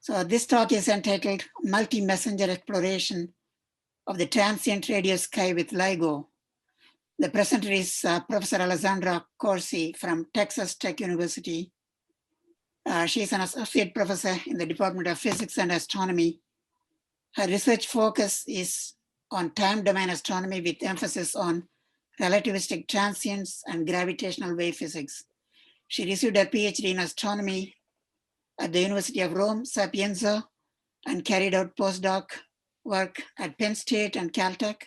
So this talk is entitled Multi-Messenger Exploration of the Transient Radio Sky with LIGO. The presenter is Professor Alessandra Corsi from Texas Tech University. She is an associate professor in the Department of Physics and Astronomy. Her research focus is on time domain astronomy with emphasis on relativistic transients and gravitational wave physics. She received her PhD in astronomy at the University of Rome, Sapienza, and carried out postdoc work at Penn State and Caltech.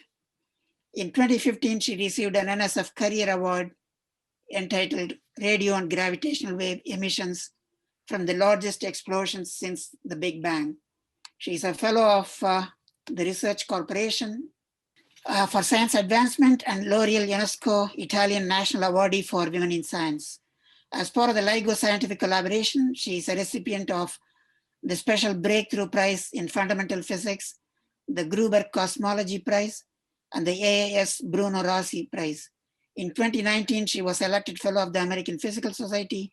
In 2015, she received an NSF Career Award entitled Radio and Gravitational Wave Emissions from the Largest Explosions Since the Big Bang. She is a fellow of the Research Corporation for Science Advancement and L'Oreal UNESCO Italian National Awardee for Women in Science. As part of the LIGO scientific collaboration, she is a recipient of the Special Breakthrough Prize in Fundamental Physics, the Gruber Cosmology Prize, and the AAS Bruno Rossi Prize. In 2019, she was elected Fellow of the American Physical Society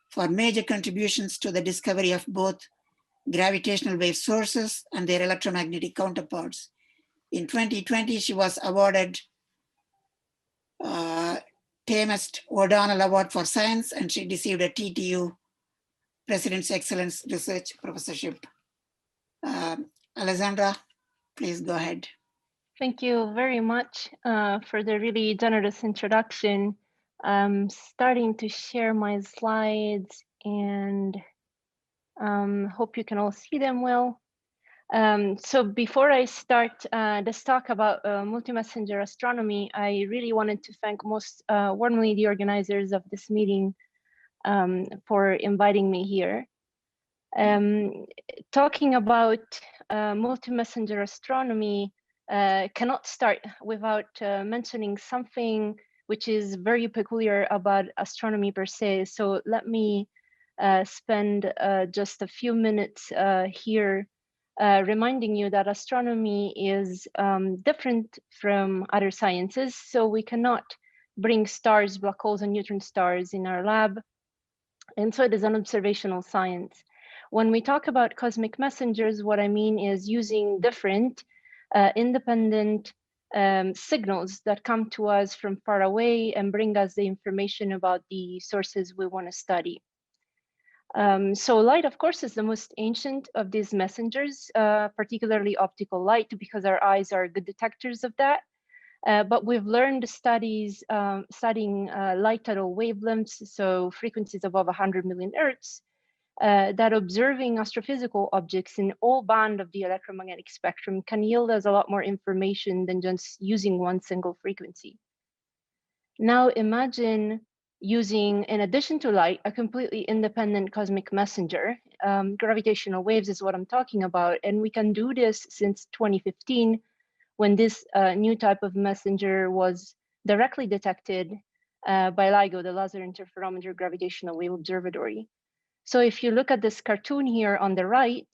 for major contributions to the discovery of both gravitational wave sources and their electromagnetic counterparts. In 2020, she was awarded Thamest O'Donnell Award for Science, and she received a TTU President's Excellence Research Professorship. Alessandra, please go ahead. Thank you very much for the really generous introduction. I'm starting to share my slides and hope you can all see them well. So before I start this talk about multi-messenger astronomy, I really wanted to thank most warmly the organizers of this meeting for inviting me here. Talking about multi-messenger astronomy cannot start without mentioning something which is very peculiar about astronomy per se. So let me spend just a few minutes here reminding you that astronomy is different from other sciences. So we cannot bring stars, black holes, and neutron stars in our lab. And so it is an observational science. When we talk about cosmic messengers, what I mean is using different independent signals that come to us from far away and bring us the information about the sources we want to study. So light, of course, is the most ancient of these messengers, particularly optical light, because our eyes are good detectors of that. But we've learned studying light at all wavelengths, so frequencies above 100 million hertz, that observing astrophysical objects in all band of the electromagnetic spectrum can yield us a lot more information than just using one single frequency. Now imagine using, in addition to light, a completely independent cosmic messenger. Gravitational waves is what I'm talking about, and we can do this since 2015, when this new type of messenger was directly detected by LIGO, the Laser Interferometer Gravitational Wave Observatory. So if you look at this cartoon here on the right,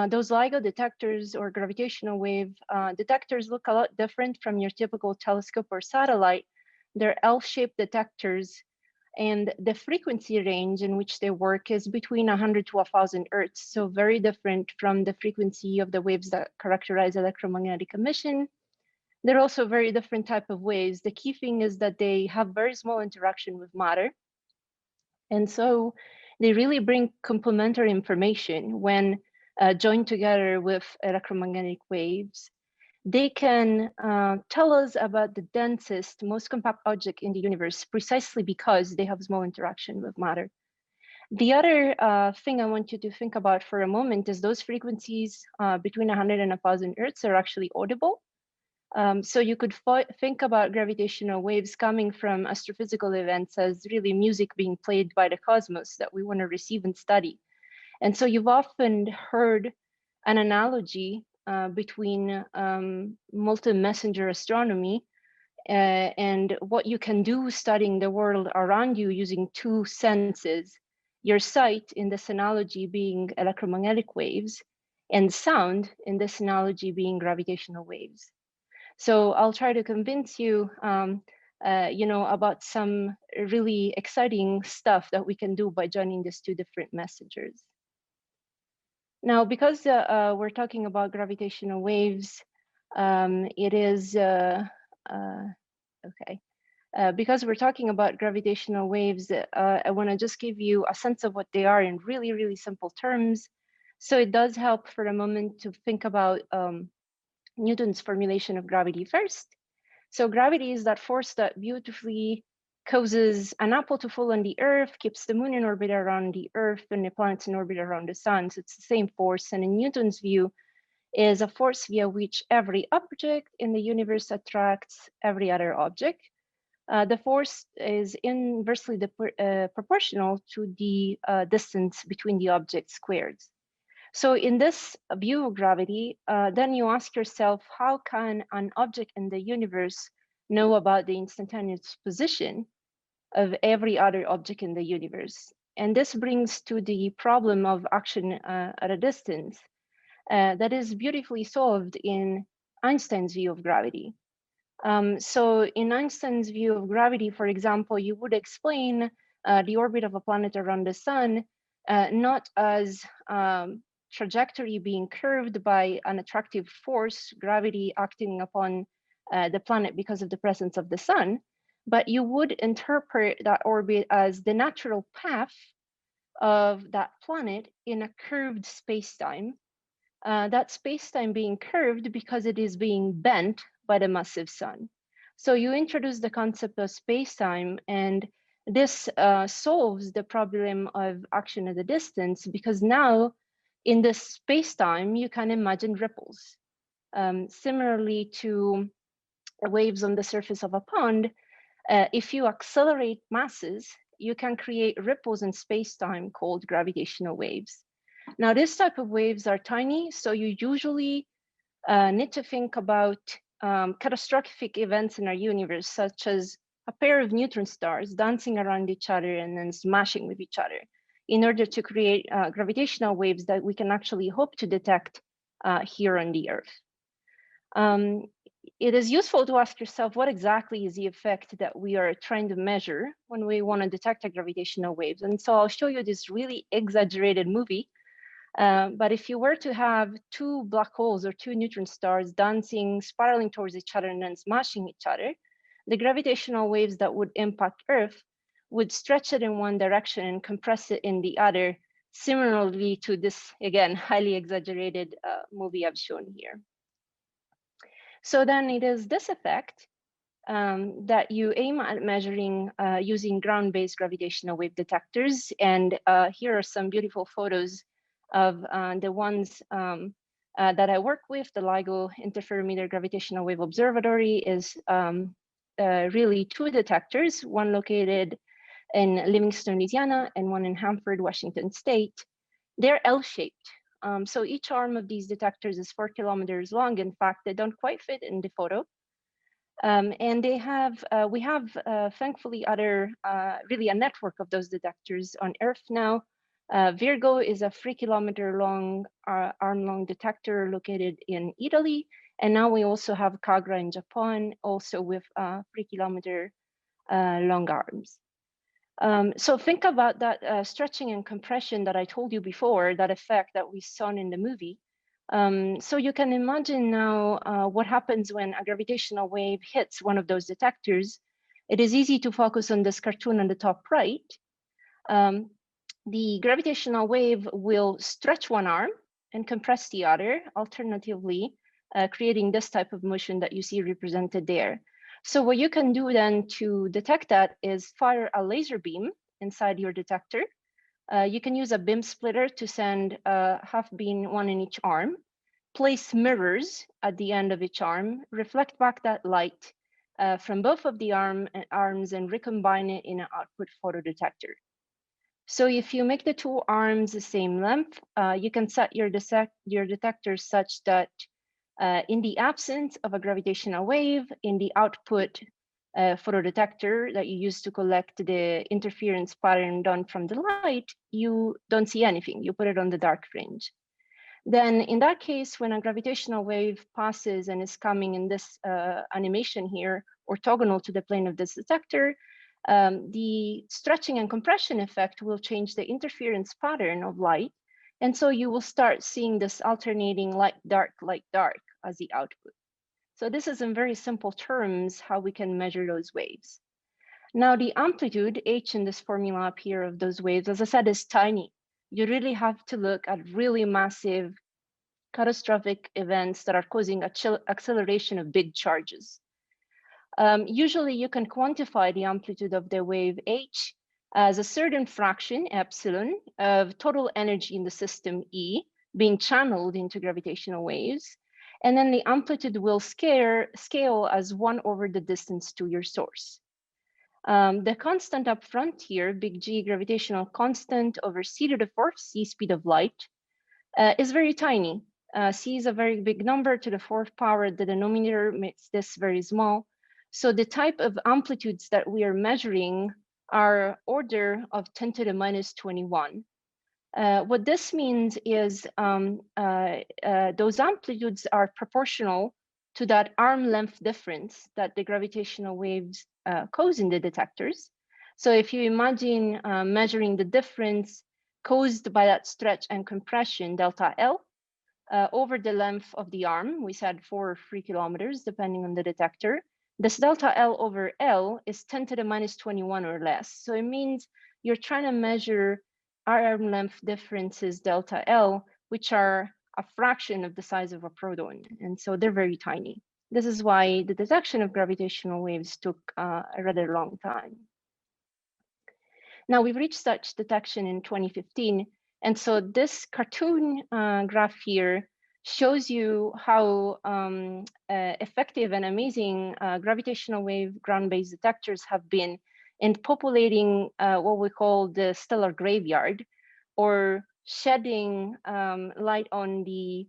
those LIGO detectors or gravitational wave detectors look a lot different from your typical telescope or satellite. They're L-shaped detectors, and the frequency range in which they work is between 100 to 1,000 hertz, so very different from the frequency of the waves that characterize electromagnetic emission. They're also very different type of waves. The key thing is that they have very small interaction with matter, and so they really bring complementary information when joined together with electromagnetic waves. They can tell us about the densest, most compact object in the universe precisely because they have small interaction with matter. The other thing I want you to think about for a moment is those frequencies between 100 and 1,000 hertz are actually audible. So you could think about gravitational waves coming from astrophysical events as really music being played by the cosmos that we want to receive and study. And so you've often heard an analogy between multi-messenger astronomy and what you can do studying the world around you using two senses. Your sight, in this analogy, being electromagnetic waves, and sound, in this analogy, being gravitational waves. So I'll try to convince you, about some really exciting stuff that we can do by joining these two different messengers. Now, because we're talking about gravitational waves, it is, okay. Because we're talking about gravitational waves, I want to just give you a sense of what they are in really, really simple terms. So it does help for a moment to think about Newton's formulation of gravity first. So gravity is that force that beautifully causes an apple to fall on the Earth, keeps the moon in orbit around the Earth, and the planets in orbit around the sun. So it's the same force. And in Newton's view, is a force via which every object in the universe attracts every other object. The force is inversely proportional to the distance between the objects squared. So in this view of gravity, then you ask yourself, how can an object in the universe know about the instantaneous position of every other object in the universe? And this brings to the problem of action at a distance that is beautifully solved in Einstein's view of gravity. So in Einstein's view of gravity, for example, you would explain the orbit of a planet around the sun not as trajectory being curved by an attractive force, gravity acting upon the planet because of the presence of the sun, but you would interpret that orbit as the natural path of that planet in a curved space-time. That space-time being curved because it is being bent by the massive sun. So you introduce the concept of space-time, and this solves the problem of action at a distance, because now in this space-time, you can imagine ripples. Similarly to waves on the surface of a pond, if you accelerate masses, you can create ripples in space-time called gravitational waves. Now, this type of waves are tiny, so you usually need to think about catastrophic events in our universe, such as a pair of neutron stars dancing around each other and then smashing with each other, in order to create gravitational waves that we can actually hope to detect here on the Earth. It is useful to ask yourself, what exactly is the effect that we are trying to measure when we want to detect a gravitational waves? And so I'll show you this really exaggerated movie. But if you were to have two black holes or two neutron stars dancing, spiraling towards each other and then smashing each other, the gravitational waves that would impact Earth would stretch it in one direction and compress it in the other, similarly to this, again, highly exaggerated movie I've shown here. So then it is this effect that you aim at measuring using ground-based gravitational wave detectors. And here are some beautiful photos of the ones that I work with. The LIGO Interferometer Gravitational Wave Observatory is really two detectors, one located in Livingston, Louisiana, and one in Hanford, Washington State. They're L-shaped. So each arm of these detectors is 4 kilometers long. In fact, they don't quite fit in the photo. And they have, we have thankfully really a network of those detectors on Earth now. Virgo is a 3 kilometer long, arm-long detector located in Italy. And now we also have Kagra in Japan, also with 3 kilometer long arms. So think about that stretching and compression that I told you before, that effect that we saw in the movie. So you can imagine now what happens when a gravitational wave hits one of those detectors. It is easy to focus on this cartoon on the top right. The gravitational wave will stretch one arm and compress the other, alternatively, creating this type of motion that you see represented there. So what you can do then to detect that is fire a laser beam inside your detector. You can use a beam splitter to send half beam, one in each arm, place mirrors at the end of each arm, reflect back that light from both of the arms and recombine it in an output photodetector. So if you make the two arms the same length, you can set your detector such that in the absence of a gravitational wave, in the output photodetector that you use to collect the interference pattern done from the light, you don't see anything. You put it on the dark range. Then in that case, when a gravitational wave passes and is coming in this animation here, orthogonal to the plane of this detector, the stretching and compression effect will change the interference pattern of light, And so you will start seeing this alternating light, dark as the output. So this is in very simple terms how we can measure those waves. Now the amplitude, h in this formula up here of those waves, as I said, is tiny. You really have to look at really massive catastrophic events that are causing acceleration of big charges. Usually you can quantify the amplitude of the wave h as a certain fraction, epsilon, of total energy in the system E being channeled into gravitational waves. And then the amplitude will scale as 1 over the distance to your source. The constant up front here, big G gravitational constant over c to the 4th, c speed of light, is very tiny. C is a very big number to the 4th power. The denominator makes this very small. So the type of amplitudes that we are measuring are order of 10 to the minus 21. What this means is those amplitudes are proportional to that arm length difference that the gravitational waves cause in the detectors. So if you imagine measuring the difference caused by that stretch and compression, delta L, over the length of the arm, we said 4 or 3 kilometers, depending on the detector. This delta L over L is 10 to the minus 21 or less. So it means you're trying to measure arm length differences, delta L, which are a fraction of the size of a proton. And so they're very tiny. This is why the detection of gravitational waves took a rather long time. Now we've reached such detection in 2015. And so this cartoon graph here shows you how effective and amazing gravitational wave ground-based detectors have been in populating what we call the stellar graveyard, or shedding light on the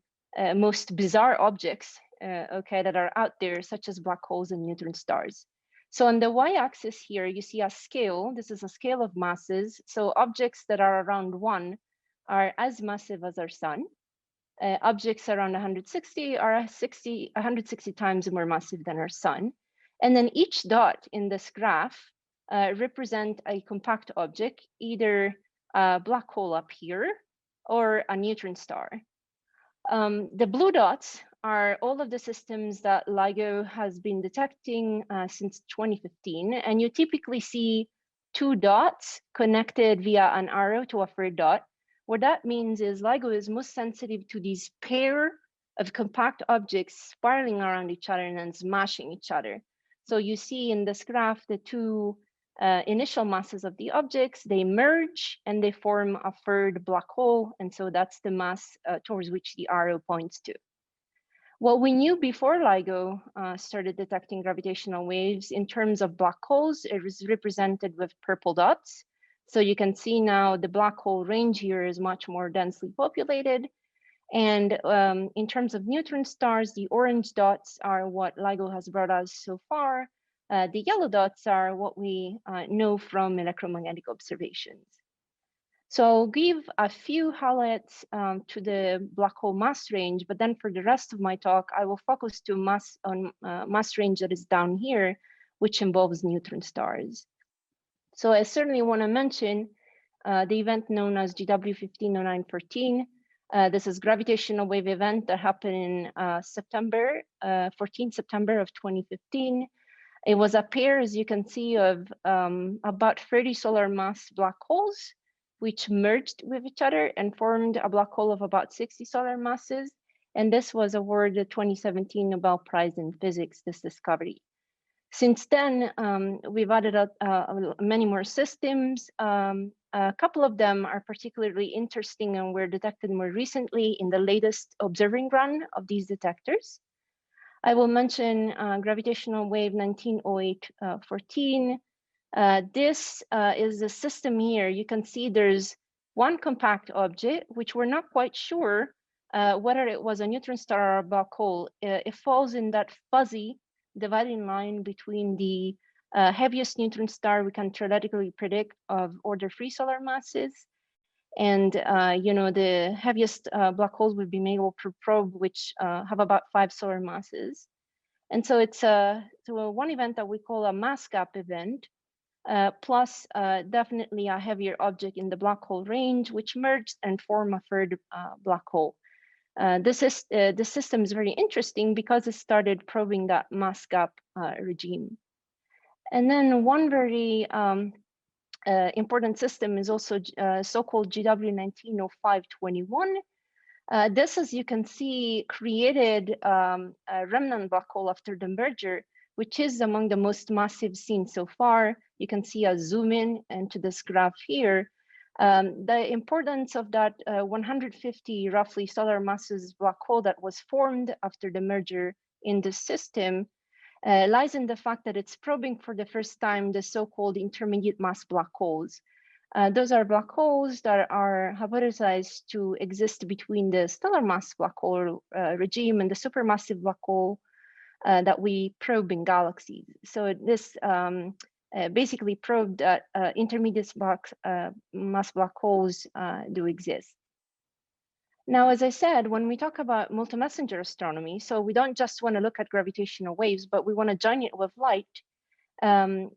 most bizarre objects that are out there, such as black holes and neutron stars. So on the y-axis here, you see a scale. This is a scale of masses. So objects that are around 1 are as massive as our sun. Objects around 160 are 160 times more massive than our sun. And then each dot in this graph represent a compact object, either a black hole up here or a neutron star. The blue dots are all of the systems that LIGO has been detecting since 2015. And you typically see 2 dots connected via an arrow to a third dot. What that means is LIGO is most sensitive to these pair of compact objects spiraling around each other and then smashing each other. So you see in this graph, the 2 initial masses of the objects, they merge and they form a third black hole. And so that's the mass towards which the arrow points to. What we knew before LIGO started detecting gravitational waves in terms of black holes, it was represented with purple dots. So you can see now the black hole range here is much more densely populated. And in terms of neutron stars, the orange dots are what LIGO has brought us so far. The yellow dots are what we know from electromagnetic observations. So I'll give a few highlights to the black hole mass range, but then for the rest of my talk, I will focus to mass range that is down here, which involves neutron stars. So I certainly want to mention the event known as GW150914. This is gravitational wave event that happened in 14 September of 2015. It was a pair, as you can see, of about 30 solar mass black holes, which merged with each other and formed a black hole of about 60 solar masses. And this was awarded the 2017 Nobel Prize in Physics, this discovery. Since then, we've added many more systems. A couple of them are particularly interesting and were detected more recently in the latest observing run of these detectors. I will mention gravitational wave 190814. This is a system here. You can see there's one compact object, which we're not quite sure whether it was a neutron star or a black hole. It falls in that fuzzy dividing line between the heaviest neutron star we can theoretically predict of order 3 solar masses, and the heaviest black holes we've been able to probe, which have about 5 solar masses. And so it's one event that we call a mass gap event. plus definitely a heavier object in the black hole range, which merged and formed a third black hole. This system is very interesting because it started probing that mass gap regime. And then one very important system is also so-called GW190521. This, as you can see, created a remnant black hole after the merger, which is among the most massive seen so far. You can see a zoom in into this graph here. The importance of that 150 roughly solar masses black hole that was formed after the merger in the system lies in the fact that it's probing for the first time the so-called intermediate mass black holes. Those are black holes that are hypothesized to exist between the stellar mass black hole regime and the supermassive black hole that we probe in galaxies. So this basically proved that intermediate mass black holes do exist. Now, as I said, when we talk about multi-messenger astronomy, so we don't just want to look at gravitational waves, but we want to join it with light.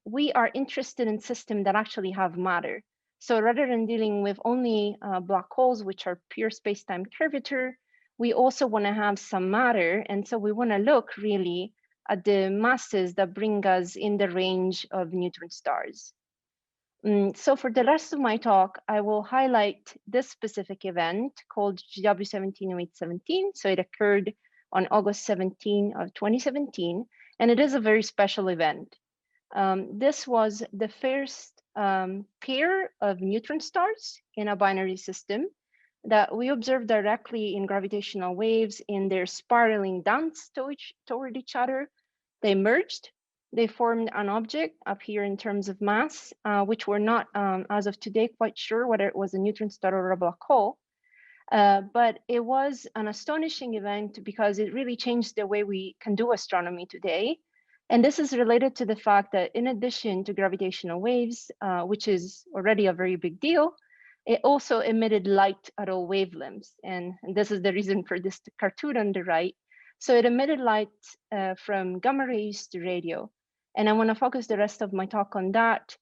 We are interested in systems that actually have matter. So rather than dealing with only black holes, which are pure space-time curvature, we also want to have some matter. And so we want to look really at the masses that bring us in the range of neutron stars. So for the rest of my talk, I will highlight this specific event called GW170817. So it occurred on August 17 of 2017, and it is a very special event. This was the first pair of neutron stars in a binary system that we observed directly in gravitational waves in their spiraling dance toward each other. They merged. They formed an object up here in terms of mass, which we're not, as of today, quite sure whether it was a neutron star or a black hole. But it was an astonishing event because it really changed the way we can do astronomy today. And this is related to the fact that in addition to gravitational waves, which is already a very big deal, it also emitted light at all wavelengths. And this is the reason for this cartoon on the right. So it emitted light from gamma rays to radio. And I want to focus the rest of my talk on that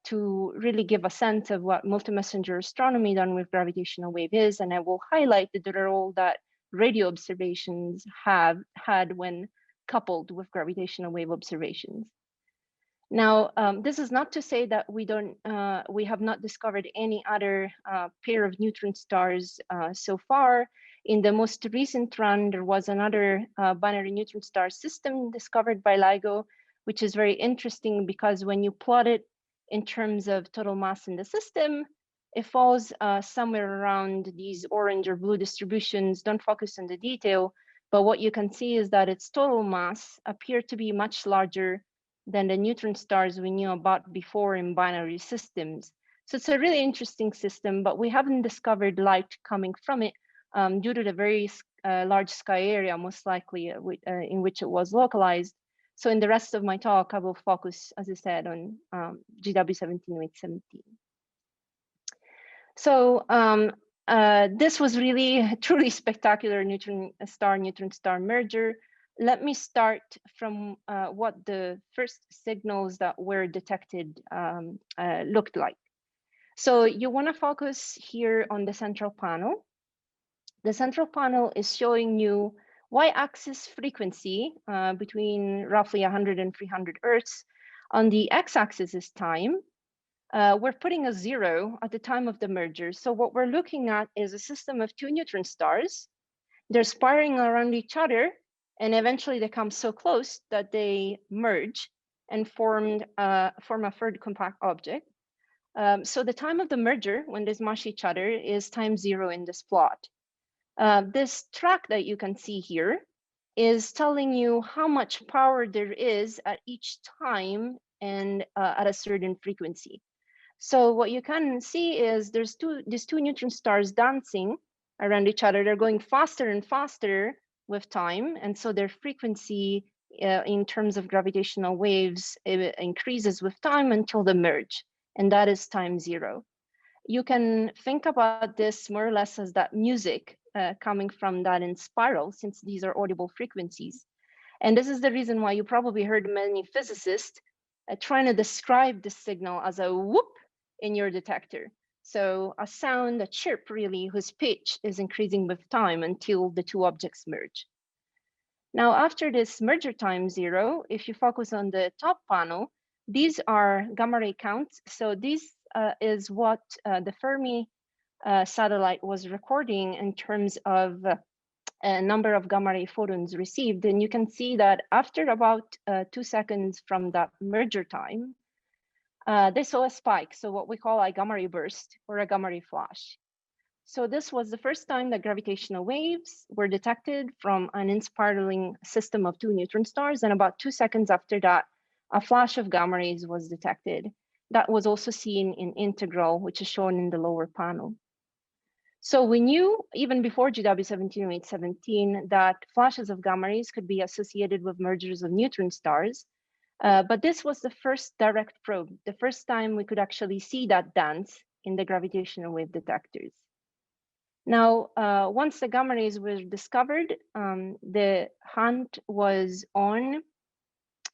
to really give a sense of what multi-messenger astronomy done with gravitational wave is. And I will highlight the role that radio observations have had when coupled with gravitational wave observations. Now, this is not to say that we have not discovered any other pair of neutron stars so far. In the most recent run, there was another binary neutron star system discovered by LIGO, which is very interesting because when you plot it in terms of total mass in the system, it falls somewhere around these orange or blue distributions. Don't focus on the detail, but what you can see is that its total mass appeared to be much larger than the neutron stars we knew about before in binary systems. So it's a really interesting system, but we haven't discovered light coming from it due to the very large sky area, most likely in which it was localized. So in the rest of my talk, I will focus, as I said, on GW170817. So this was really a truly spectacular neutron star merger. Let me start from what the first signals that were detected looked like. So you want to focus here on the central panel. The central panel is showing you y-axis frequency between roughly 100 and 300 Hertz. On the x-axis is time. We're putting a 0 at the time of the merger. So what we're looking at is a system of two neutron stars. They're spiraling around each other, and eventually they come so close that they merge and form a third compact object. So the time of the merger, when they smash each other, is time 0 in this plot. This track that you can see here is telling you how much power there is at each time and at a certain frequency. So what you can see is there's these two neutron stars dancing around each other. They're going faster and faster with time. And so their frequency in terms of gravitational waves increases with time until they merge. And that is time 0. You can think about this more or less as that music coming from that in spiral, since these are audible frequencies. And this is the reason why you probably heard many physicists trying to describe the signal as a whoop in your detector. So a sound, a chirp really, whose pitch is increasing with time until the two objects merge. Now, after this merger time 0, if you focus on the top panel, these are gamma ray counts. So this is what the Fermi satellite was recording in terms of a number of gamma ray photons received. And you can see that after about 2 seconds from that merger time, they saw a spike, so what we call a gamma ray burst or a gamma ray flash. So this was the first time that gravitational waves were detected from an in-spiraling system of 2 neutron stars, and about 2 seconds after that, a flash of gamma rays was detected. That was also seen in integral, which is shown in the lower panel. So we knew, even before GW170817, that flashes of gamma rays could be associated with mergers of neutron stars, but this was the first direct probe, the first time we could actually see that dance in the gravitational wave detectors. Now, once the gamma rays were discovered, the hunt was on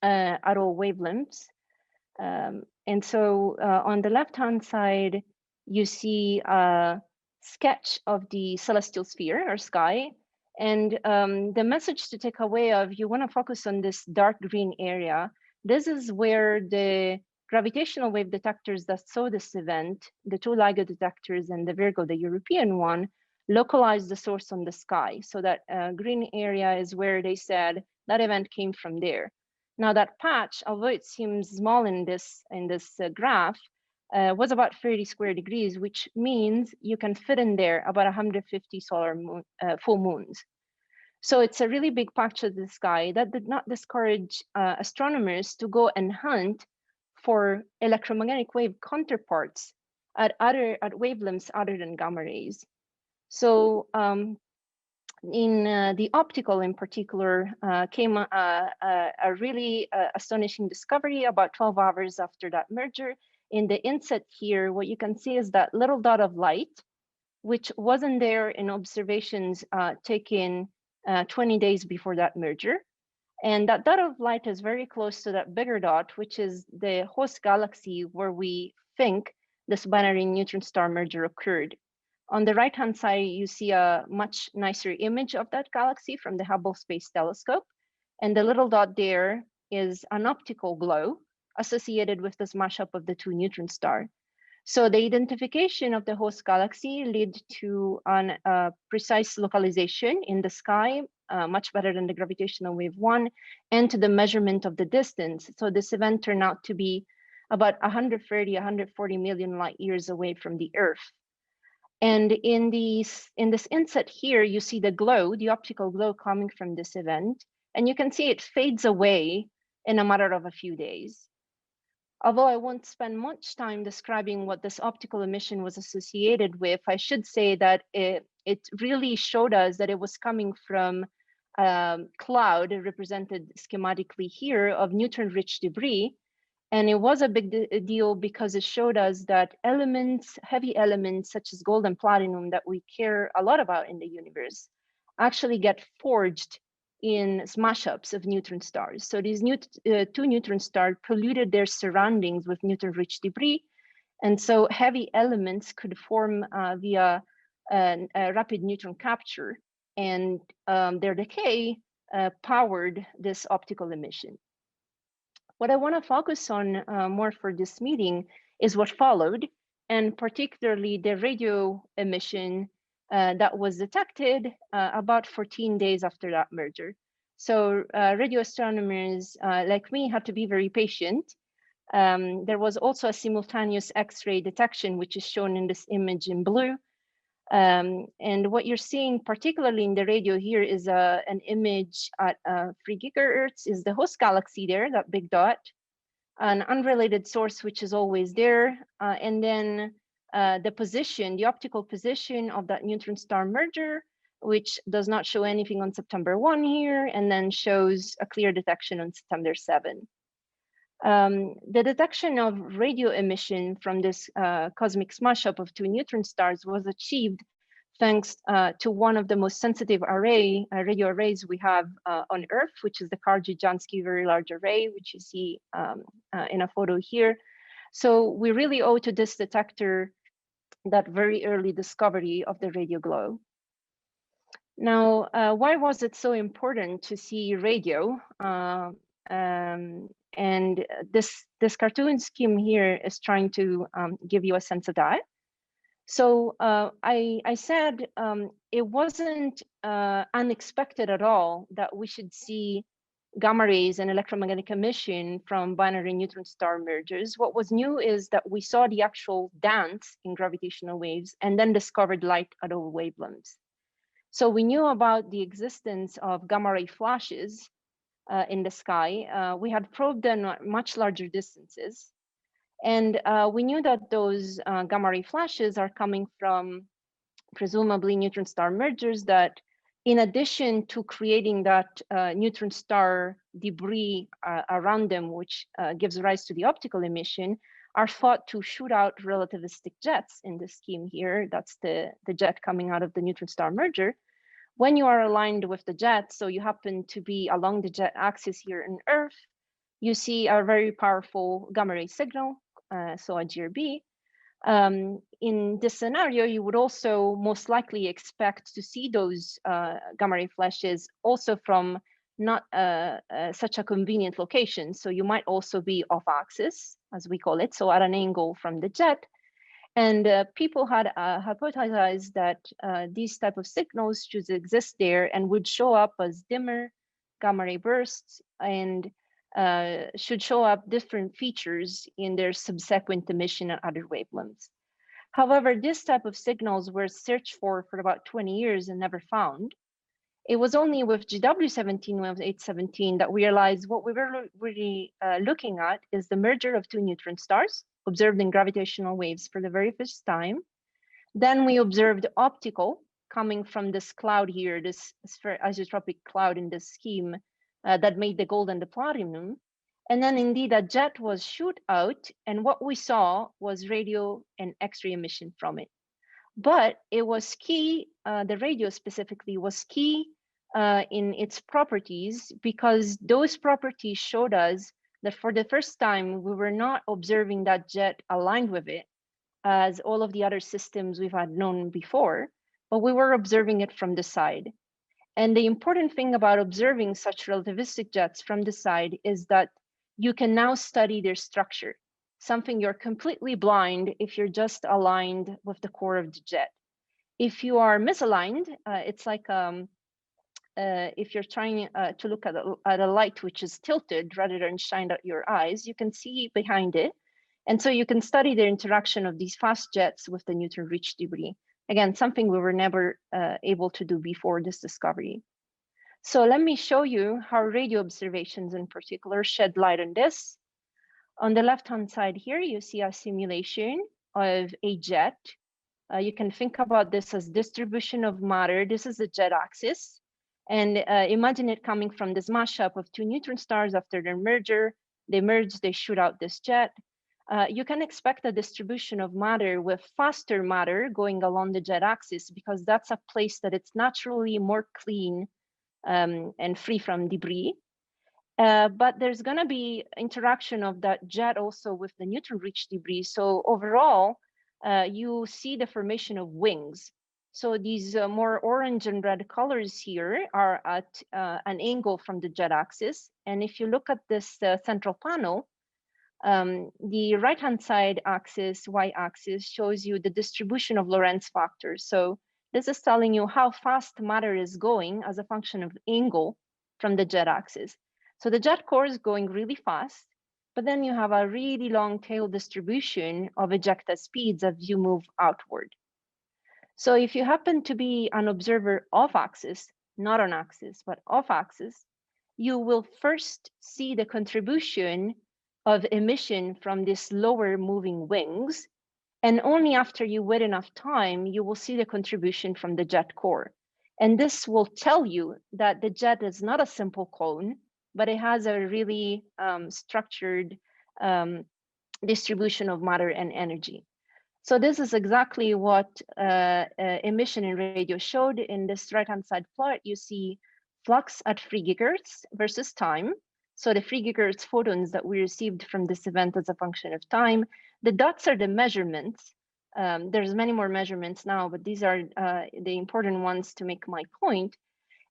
at all wavelengths. And so on the left-hand side, you see a sketch of the celestial sphere or sky. And the message to take away of, you want to focus on this dark green area. This is where the gravitational wave detectors that saw this event, the 2 LIGO detectors and the Virgo, the European one, localized the source on the sky. So that green area is where they said that event came from there. Now that patch, although it seems small in this graph, was about 30 square degrees, which means you can fit in there about 150 full moons. So it's a really big patch of the sky that did not discourage astronomers to go and hunt for electromagnetic wave counterparts at wavelengths other than gamma rays. So in the optical in particular, came a really astonishing discovery about 12 hours after that merger. In the inset here, what you can see is that little dot of light, which wasn't there in observations taken 20 days before that merger. And that dot of light is very close to that bigger dot, which is the host galaxy where we think this binary neutron star merger occurred. On the right-hand side, you see a much nicer image of that galaxy from the Hubble Space Telescope. And the little dot there is an optical glow associated with this mashup of the 2 neutron stars. So the identification of the host galaxy led to a precise localization in the sky, much better than the gravitational wave 1, and to the measurement of the distance. So this event turned out to be about 140 million light years away from the Earth. And in this inset here, you see the glow, the optical glow coming from this event, and you can see it fades away in a matter of a few days. Although I won't spend much time describing what this optical emission was associated with, I should say that it really showed us that it was coming from a cloud represented schematically here of neutron-rich debris. And it was a big deal because it showed us that elements, heavy elements such as gold and platinum that we care a lot about in the universe, actually get forged in smash-ups of neutron stars. So these 2 neutron stars polluted their surroundings with neutron-rich debris. And so heavy elements could form via a rapid neutron capture, and their decay powered this optical emission. What I want to focus on more for this meeting is what followed, and particularly the radio emission that was detected about 14 days after that merger. So radio astronomers like me had to be very patient. There was also a simultaneous X-ray detection, which is shown in this image in blue. And what you're seeing, particularly in the radio here, is an image at 3 gigahertz, is the host galaxy there, that big dot, an unrelated source, which is always there, and then the position, the optical position of that neutron star merger, which does not show anything on September 1 here, and then shows a clear detection on September 7. The detection of radio emission from this cosmic smash-up of 2 neutron stars was achieved thanks to one of the most sensitive radio arrays we have on Earth, which is the Kargy-Jansky Very Large Array, which you see in a photo here. So we really owe to this detector that very early discovery of the radio glow. Now, why was it so important to see radio? And this cartoon scheme here is trying to give you a sense of that. So I said it wasn't unexpected at all that we should see gamma rays and electromagnetic emission from binary neutron star mergers. What was new is that we saw the actual dance in gravitational waves and then discovered light at all wavelengths. So we knew about the existence of gamma ray flashes in the sky. We had probed them at much larger distances. And we knew that those gamma ray flashes are coming from presumably neutron star mergers that, in addition to creating that neutron star debris around them, which gives rise to the optical emission, are thought to shoot out relativistic jets in the scheme here. That's the jet coming out of the neutron star merger. When you are aligned with the jet, so you happen to be along the jet axis here in Earth, you see a very powerful gamma ray signal, so a GRB. In this scenario, you would also most likely expect to see those gamma ray flashes also from not such a convenient location. So you might also be off axis, as we call it, so at an angle from the jet. And people had hypothesized that these type of signals should exist there and would show up as dimmer gamma ray bursts and should show up different features in their subsequent emission at other wavelengths. However, this type of signals were searched for about 20 years and never found. It was only with GW17-1817 that we realized what we were really looking at is the merger of two neutron stars observed in gravitational waves for the very first time. Then we observed optical coming from this cloud here, this isotropic cloud in this scheme that made the gold and the platinum. And then indeed a jet was shoot out, and what we saw was radio and X-ray emission from it. But it was key, the radio specifically was key in its properties, because those properties showed us that for the first time, we were not observing that jet aligned with it as all of the other systems we've had known before, but we were observing it from the side. And the important thing about observing such relativistic jets from the side is that you can now study their structure, something you're completely blind if you're just aligned with the core of the jet. If you are misaligned, it's like if you're trying to look at a light which is tilted rather than shined at your eyes, you can see behind it. And so you can study the interaction of these fast jets with the neutron-rich debris. Again, something we were never able to do before this discovery. So let me show you how radio observations in particular shed light on this. On the left-hand side here, you see a simulation of a jet. You can think about this as distribution of matter. This is the jet axis. And imagine it coming from this mashup of two neutron stars after their merger. They merge, they shoot out this jet. You can expect a distribution of matter with faster matter going along the jet axis, because that's a place that it's naturally more clean and free from debris. But there's going to be interaction of that jet also with the neutron-rich debris. So overall, you see the formation of wings. So these more orange and red colors here are at an angle from the jet axis. And if you look at this central panel, the right-hand side axis, y-axis, shows you the distribution of Lorentz factors. So this is telling you how fast matter is going as a function of angle from the jet axis. So the jet core is going really fast, but then you have a really long tail distribution of ejecta speeds as you move outward. So if you happen to be an observer off axis, not on axis, but off axis, you will first see the contribution of emission from these lower moving wings. And only after you wait enough time, you will see the contribution from the jet core. And this will tell you that the jet is not a simple cone, but it has a really structured distribution of matter and energy. So this is exactly what emission in radio showed. In this right-hand side plot, you see flux at 3 gigahertz versus time. So the 3 gigahertz photons that we received from this event as a function of time. The dots are the measurements. There's many more measurements now, but these are the important ones to make my point.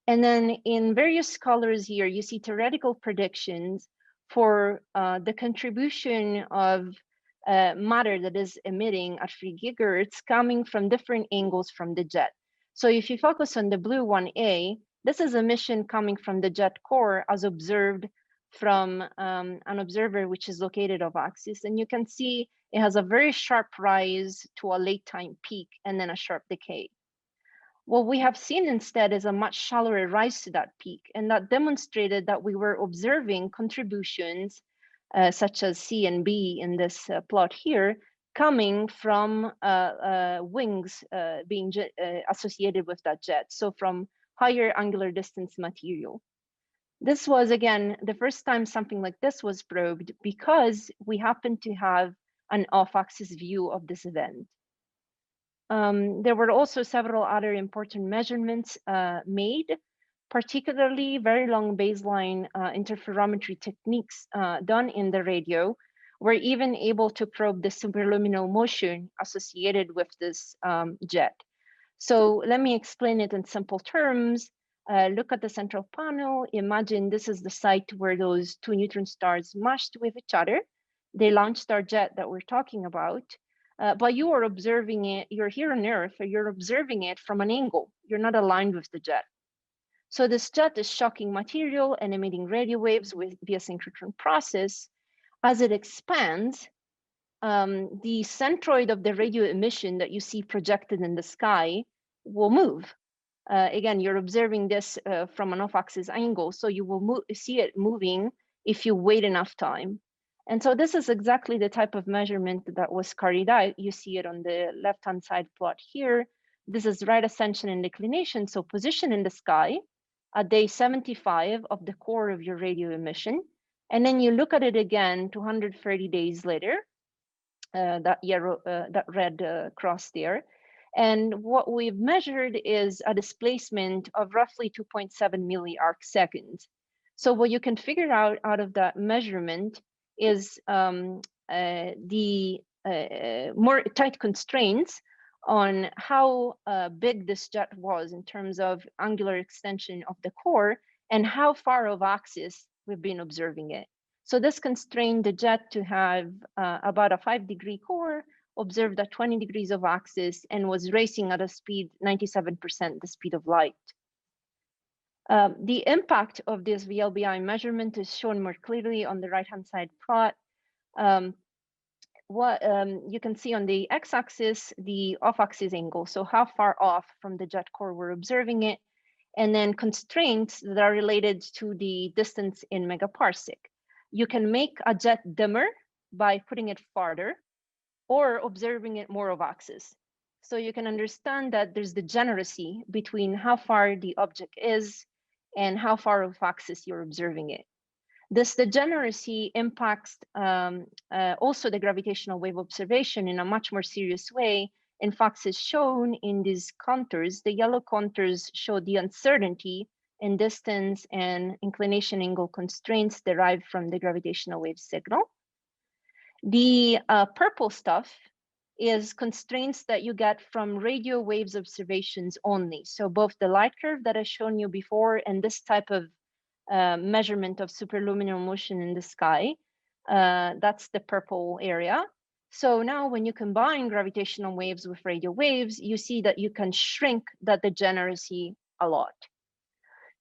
And then in various colors here, you see theoretical predictions for the contribution of matter that is emitting at 3 gigahertz coming from different angles from the jet. So if you focus on the blue 1A, this is emission coming from the jet core as observed from an observer which is located off axis. And you can see it has a very sharp rise to a late time peak and then a sharp decay. What we have seen instead is a much shallower rise to that peak, and that demonstrated that we were observing contributions such as C and B in this plot here, coming from wings being associated with that jet, so from higher angular distance material. This was, again, the first time something like this was probed because we happened to have an off-axis view of this event. There were also several other important measurements made, particularly very long baseline interferometry techniques done in the radio were even able to probe the superluminal motion associated with this jet. So let me explain it in simple terms. Look at the central panel. Imagine this is the site where those two neutron stars mashed with each other. They launched our jet that we're talking about. But you are observing it, you're here on Earth, you're observing it from an angle. You're not aligned with the jet. So this jet is shocking material and emitting radio waves via synchrotron process. As it expands, the centroid of the radio emission that you see projected in the sky will move. Again, you're observing this from an off-axis angle, so you will see it moving if you wait enough time. And so this is exactly the type of measurement that was carried out. You see it on the left-hand side plot here. This is right ascension and declination, so position in the sky at day 75 of the core of your radio emission. And then you look at it again 230 days later, that red cross there. And what we've measured is a displacement of roughly 2.7 milliarc seconds. So what you can figure out of that measurement is the more tight constraints on how big this jet was in terms of angular extension of the core and how far off axis we've been observing it. So this constrained the jet to have about a 5-degree core, observed at 20 degrees of axis, and was racing at a speed 97% the speed of light. The impact of this VLBI measurement is shown more clearly on the right-hand side plot. What you can see on the x-axis, the off-axis angle, so how far off from the jet core we're observing it, and then constraints that are related to the distance in megaparsec. You can make a jet dimmer by putting it farther or observing it more off axis. So you can understand that there's degeneracy between how far the object is and how far off axis you're observing it. This degeneracy impacts also the gravitational wave observation in a much more serious way. In fact, is shown in these contours. The yellow contours show the uncertainty in distance and inclination angle constraints derived from the gravitational wave signal. The purple stuff is constraints that you get from radio waves observations only. So both the light curve that I've shown you before and this type of measurement of superluminal motion in the sky, that's the purple area. So now when you combine gravitational waves with radio waves, you see that you can shrink that degeneracy a lot.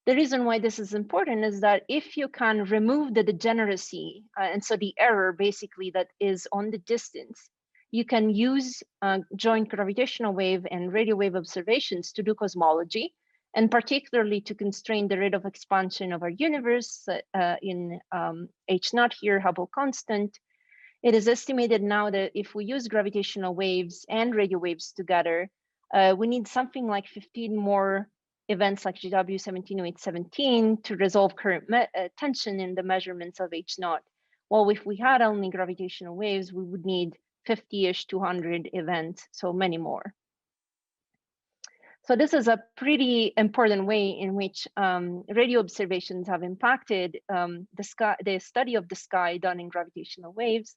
The reason why this is important is that if you can remove the degeneracy, and so the error basically that is on the distance, you can use joint gravitational wave and radio wave observations to do cosmology, and particularly to constrain the rate of expansion of our universe in H0 here, Hubble constant. It is estimated now that if we use gravitational waves and radio waves together, we need something like 15 more events like GW 170817 to resolve current tension in the measurements of H0. Well, if we had only gravitational waves, we would need 50-ish, 200 events, so many more. So this is a pretty important way in which radio observations have impacted the study of the sky done in gravitational waves.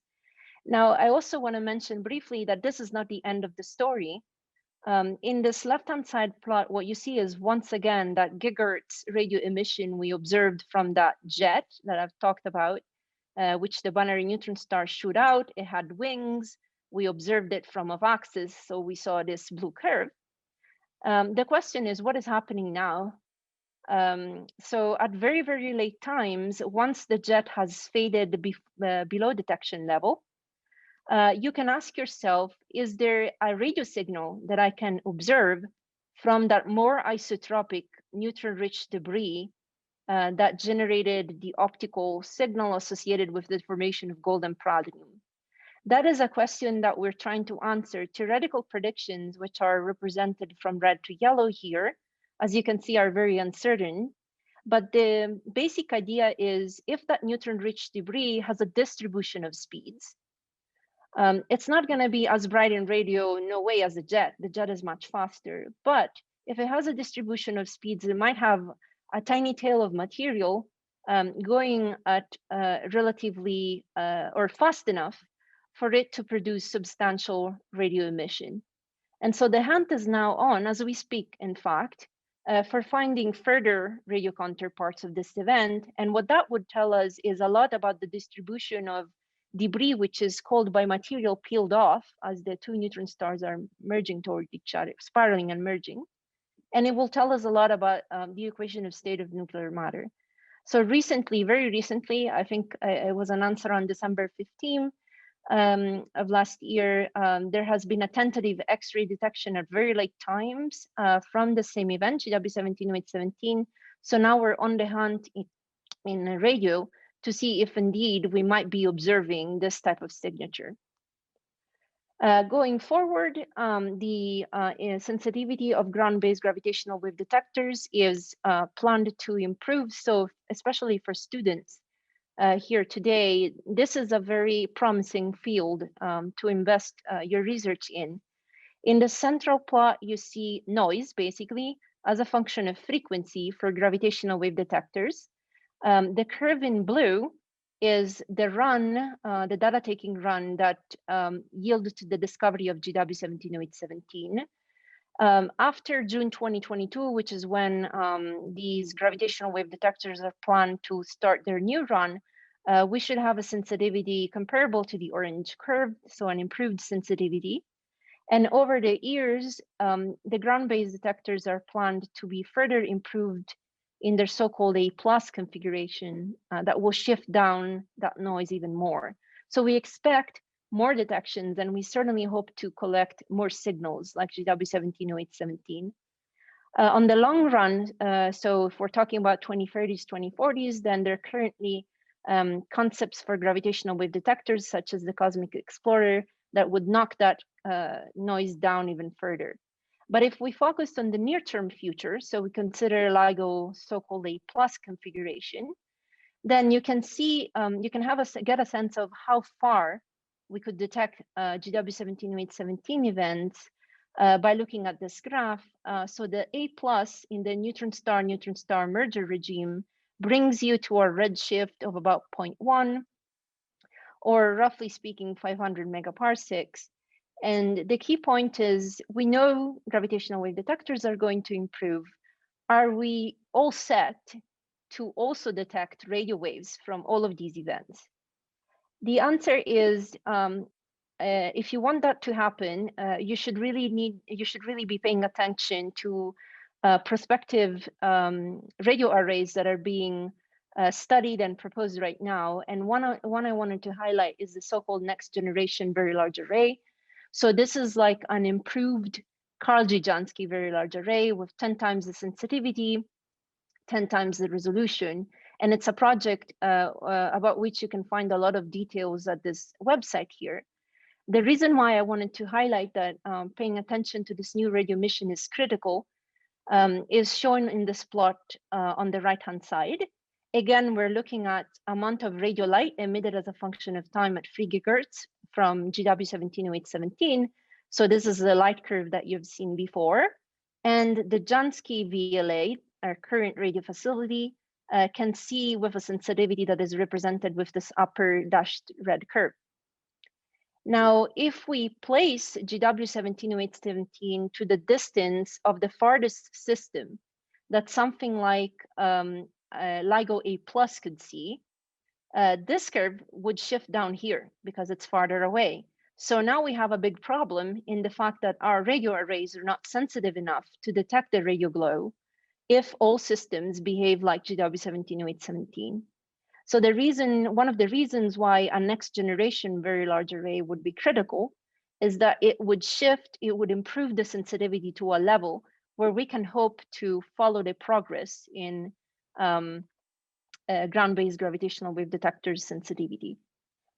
Now, I also want to mention briefly that this is not the end of the story. In this left-hand side plot, what you see is once again that gigahertz radio emission we observed from that jet that I've talked about, which the binary neutron star shoot out. It had wings. We observed it from off axis, so we saw this blue curve. The question is, what is happening now? So at very, very late times, once the jet has faded below detection level, you can ask yourself, is there a radio signal that I can observe from that more isotropic neutron-rich debris that generated the optical signal associated with the formation of golden pratinum? That is a question that we're trying to answer. Theoretical predictions, which are represented from red to yellow here, as you can see, are very uncertain. But the basic idea is if that neutron-rich debris has a distribution of speeds, it's not going to be as bright in radio, no way, as the jet. The jet is much faster. But if it has a distribution of speeds, it might have a tiny tail of material going at relatively or fast enough for it to produce substantial radio emission. And so the hunt is now on, as we speak, in fact, for finding further radio counterparts of this event. And what that would tell us is a lot about the distribution of debris, which is called by material peeled off as the two neutron stars are merging toward each other, spiraling and merging. And it will tell us a lot about the equation of state of nuclear matter. So recently, very recently, I think it was announced on December 15 of last year, there has been a tentative X-ray detection at very late times from the same event, GW17-0817. So now we're on the hunt in radio to see if indeed we might be observing this type of signature. Going forward, the sensitivity of ground-based gravitational wave detectors is planned to improve. So especially for students here today, this is a very promising field to invest your research in. In the central plot, you see noise, basically, as a function of frequency for gravitational wave detectors. The curve in blue is the run, the data taking run that yielded to the discovery of GW17-0817. After June 2022, which is when these gravitational wave detectors are planned to start their new run, we should have a sensitivity comparable to the orange curve, so an improved sensitivity. And over the years, the ground-based detectors are planned to be further improved in their so-called A+ configuration that will shift down that noise even more. So we expect more detections, and we certainly hope to collect more signals like GW17-0817. On the long run, so if we're talking about 2030s, 2040s, then there are currently concepts for gravitational wave detectors, such as the Cosmic Explorer, that would knock that noise down even further. But if we focus on the near-term future, so we consider LIGO so-called A+ configuration, then you can see, you can get a sense of how far we could detect GW17-0817 events by looking at this graph. So the A+ in the neutron star merger regime brings you to a redshift of about 0.1, or roughly speaking, 500 megaparsecs. And the key point is, we know gravitational wave detectors are going to improve. Are we all set to also detect radio waves from all of these events? The answer is, if you want that to happen, you should really be paying attention to prospective radio arrays that are being studied and proposed right now. And one I wanted to highlight is the so-called next generation very large array. So this is like an improved Karl G. Jansky very large array with 10 times the sensitivity, 10 times the resolution. And it's a project about which you can find a lot of details at this website here. The reason why I wanted to highlight that paying attention to this new radio mission is critical is shown in this plot on the right-hand side. Again, we're looking at amount of radio light emitted as a function of time at 3 gigahertz from GW 170817. So this is the light curve that you've seen before. And the Jansky VLA, our current radio facility, can see with a sensitivity that is represented with this upper dashed red curve. Now, if we place GW 170817 to the distance of the farthest system that something like LIGO A+ could see, this curve would shift down here because it's farther away. So now we have a big problem in the fact that our radio arrays are not sensitive enough to detect the radio glow if all systems behave like GW 170817. So one of the reasons why a next generation very large array would be critical is that it would improve the sensitivity to a level where we can hope to follow the progress in ground-based gravitational wave detectors sensitivity.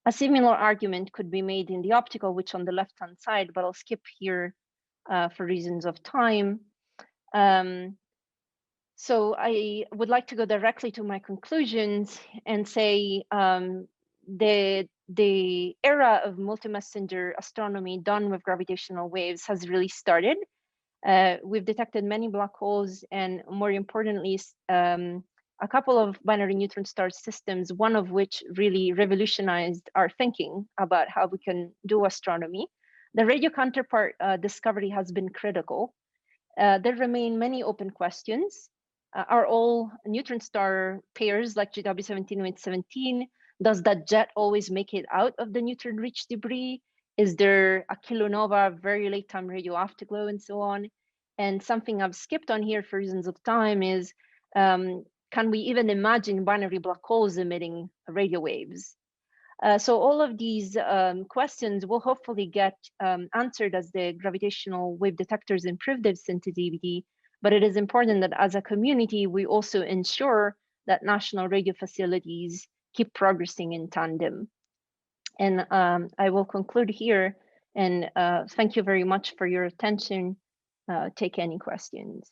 A similar argument could be made in the optical, which on the left-hand side, but I'll skip here for reasons of time. So I would like to go directly to my conclusions and say the era of multi-messenger astronomy done with gravitational waves has really started. We've detected many black holes and, more importantly, a couple of binary neutron star systems, one of which really revolutionized our thinking about how we can do astronomy. The radio counterpart discovery has been critical. There remain many open questions. Are all neutron star pairs like GW 170817? Does that jet always make it out of the neutron-rich debris? Is there a kilonova, very late time radio afterglow, and so on? And something I've skipped on here for reasons of time is, can we even imagine binary black holes emitting radio waves? So all of these questions will hopefully get answered as the gravitational wave detectors improve their sensitivity. But it is important that as a community, we also ensure that national radio facilities keep progressing in tandem. And I will conclude here. And thank you very much for your attention. Take any questions.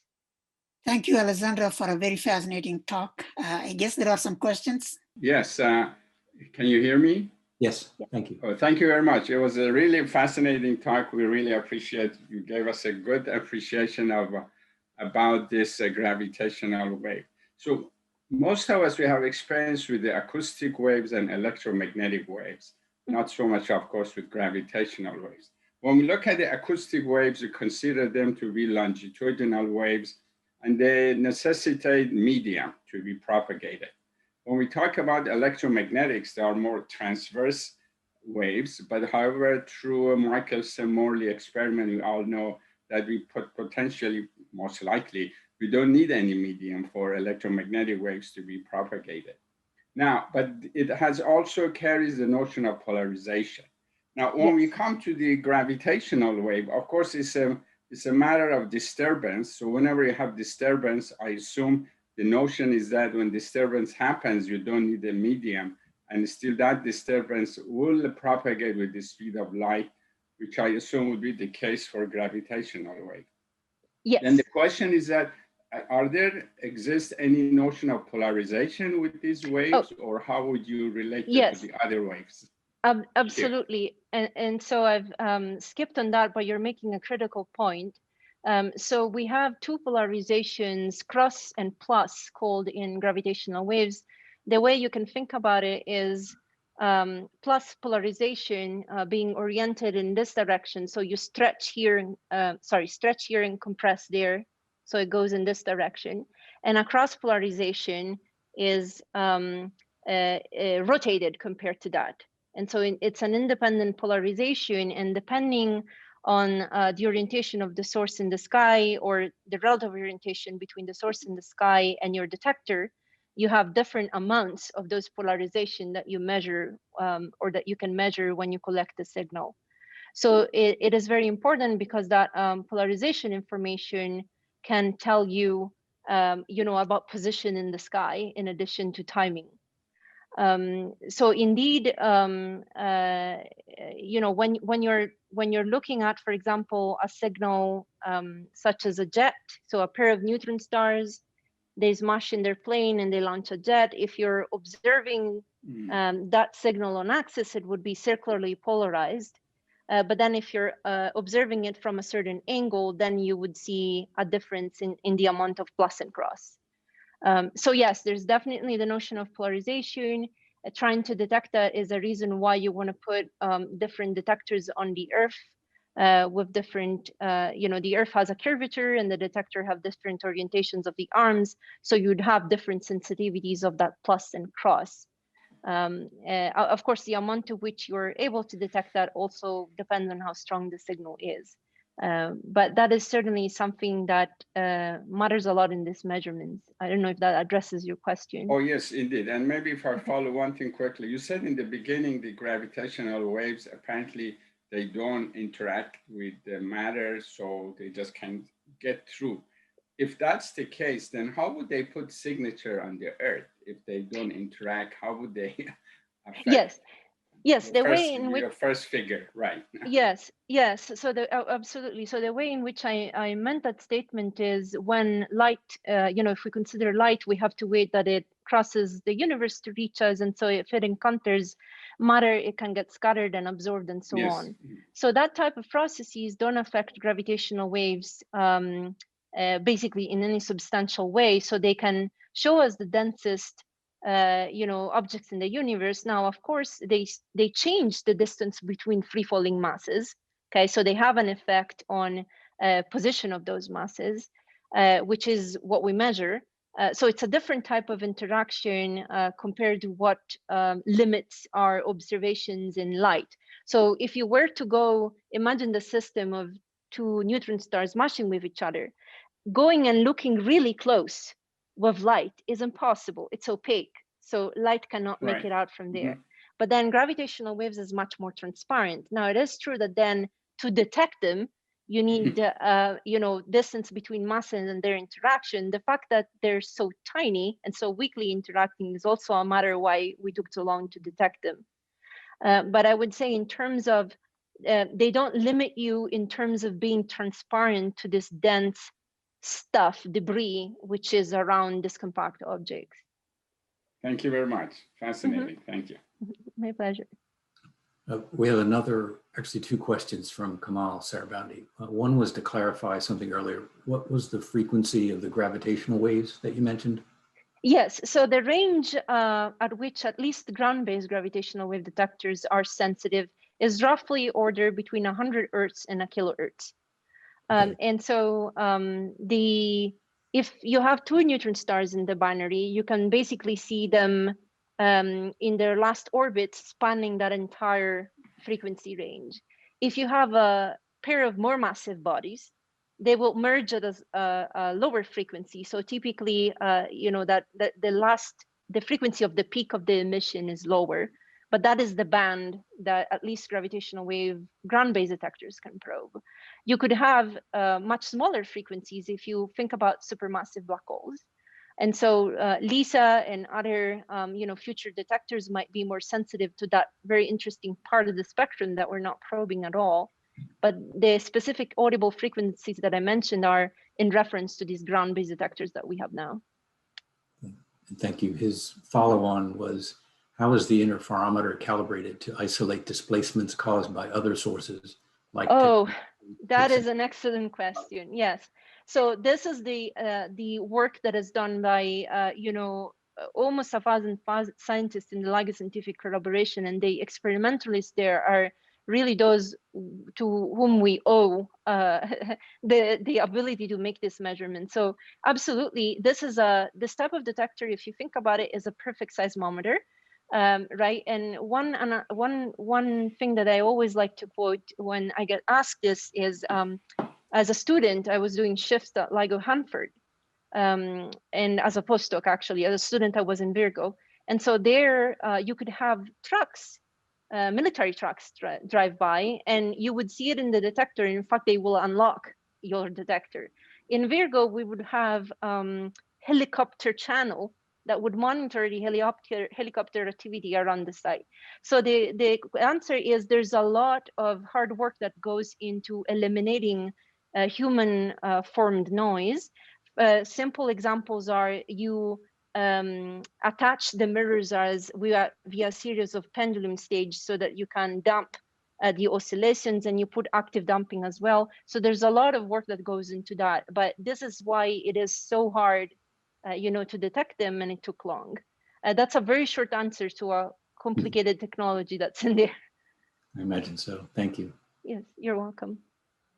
Thank you, Alessandra, for a very fascinating talk. I guess there are some questions. Yes. Can you hear me? Yes, thank you. Oh, thank you very much. It was a really fascinating talk. We really appreciate you gave us a good appreciation of about this gravitational wave. So most of us, we have experience with the acoustic waves and electromagnetic waves, not so much, of course, with gravitational waves. When we look at the acoustic waves, we consider them to be longitudinal waves, and they necessitate medium to be propagated. When we talk about electromagnetics, they are more transverse waves, but however, through a Michelson-Morley experiment, we all know that we potentially, most likely, we don't need any medium for electromagnetic waves to be propagated. Now, but it has also carries the notion of polarization. Now, when we come to the gravitational wave, of course, it's a matter of disturbance. So whenever you have disturbance, I assume the notion is that when disturbance happens, you don't need a medium, and still that disturbance will propagate with the speed of light, which I assume would be the case for gravitational wave. Yes. And the question is that, exist any notion of polarization with these waves, or how would you relate it to the other waves? Absolutely. And so I've skipped on that, but you're making a critical point. So we have two polarizations, cross and plus, called in gravitational waves. The way you can think about it is plus polarization being oriented in this direction. So you stretch here, stretch here and compress there. So it goes in this direction. And a cross polarization is rotated compared to that. And so it's an independent polarization, and depending on the orientation of the source in the sky, or the relative orientation between the source in the sky and your detector, you have different amounts of those polarization that you measure, or that you can measure when you collect the signal. So it is very important, because that polarization information can tell you, about position in the sky in addition to timing. So indeed, when you're looking at, for example, a signal such as a jet, so a pair of neutron stars, they smash in their plane and they launch a jet. If you're observing that signal on axis, it would be circularly polarized. But then if you're observing it from a certain angle, then you would see a difference in the amount of plus and cross. So yes, there's definitely the notion of polarization. Trying to detect that is a reason why you want to put different detectors on the Earth with different, the Earth has a curvature and the detector have different orientations of the arms. So you'd have different sensitivities of that plus and cross. Of course, the amount to which you're able to detect that also depends on how strong the signal is. But that is certainly something that matters a lot in these measurements. I don't know if that addresses your question. Oh, yes, indeed. And maybe if I follow one thing quickly, you said in the beginning, the gravitational waves, apparently they don't interact with the matter, so they just can't get through. If that's the case, then how would they put signature on the Earth? If they don't interact, how would they affect? Yes, the way in which your first figure, right? Yes. So absolutely. So the way in which I meant that statement is when light, if we consider light, we have to wait that it crosses the universe to reach us, and so if it encounters matter, it can get scattered and absorbed and so on. So that type of processes don't affect gravitational waves basically in any substantial way. So they can show us the densest objects in the universe. Now, of course, they change the distance between free falling masses. Okay, so they have an effect on position of those masses, which is what we measure. So it's a different type of interaction compared to what limits our observations in light. So if you were to go, imagine the system of two neutron stars mashing with each other, going and looking really close with light is impossible. It's opaque. So light cannot make it out from there. But then gravitational waves is much more transparent. Now, it is true that then to detect them, you need, distance between masses and their interaction. The fact that they're so tiny and so weakly interacting is also a matter why we took so long to detect them. But I would say in terms of, they don't limit you in terms of being transparent to this dense stuff, debris, which is around this compact objects. Thank you very much. Fascinating. Thank you. My pleasure. We have actually two questions from Kamal Sarabandi. One was to clarify something earlier. What was the frequency of the gravitational waves that you mentioned? Yes, so the range at which at least the ground-based gravitational wave detectors are sensitive is roughly order between 100 Hertz and a kilohertz. And so if you have two neutron stars in the binary, you can basically see them in their last orbits spanning that entire frequency range. If you have a pair of more massive bodies, they will merge at a lower frequency. So typically, the frequency of the peak of the emission is lower, but that is the band that at least gravitational wave ground-based detectors can probe. You could have much smaller frequencies if you think about supermassive black holes. And so LISA and other future detectors might be more sensitive to that very interesting part of the spectrum that we're not probing at all. But the specific audible frequencies that I mentioned are in reference to these ground-based detectors that we have now. Thank you. His follow-on was, how is the interferometer calibrated to isolate displacements caused by other sources? Like that is an excellent question. Yes. So this is the work that is done by almost 1,000 scientists in the LIGO scientific collaboration, and the experimentalists there are really those to whom we owe the ability to make this measurement. So absolutely, this type of detector, if you think about it, is a perfect seismometer. Right, and one thing that I always like to quote when I get asked this is, as a student, I was doing shifts at LIGO Hanford, and as a postdoc, actually, as a student, I was in Virgo, and so there you could have trucks, military trucks drive by, and you would see it in the detector. In fact, they will unlock your detector. In Virgo, we would have helicopter channel that would monitor the helicopter activity around the site. So the answer is there's a lot of hard work that goes into eliminating human formed noise. Simple examples are you attach the mirrors as via a series of pendulum stage so that you can damp the oscillations, and you put active damping as well. So there's a lot of work that goes into that, but this is why it is so hard, to detect them, and it took long. That's a very short answer to a complicated technology that's in there. I imagine so. Thank you. Yes, you're welcome.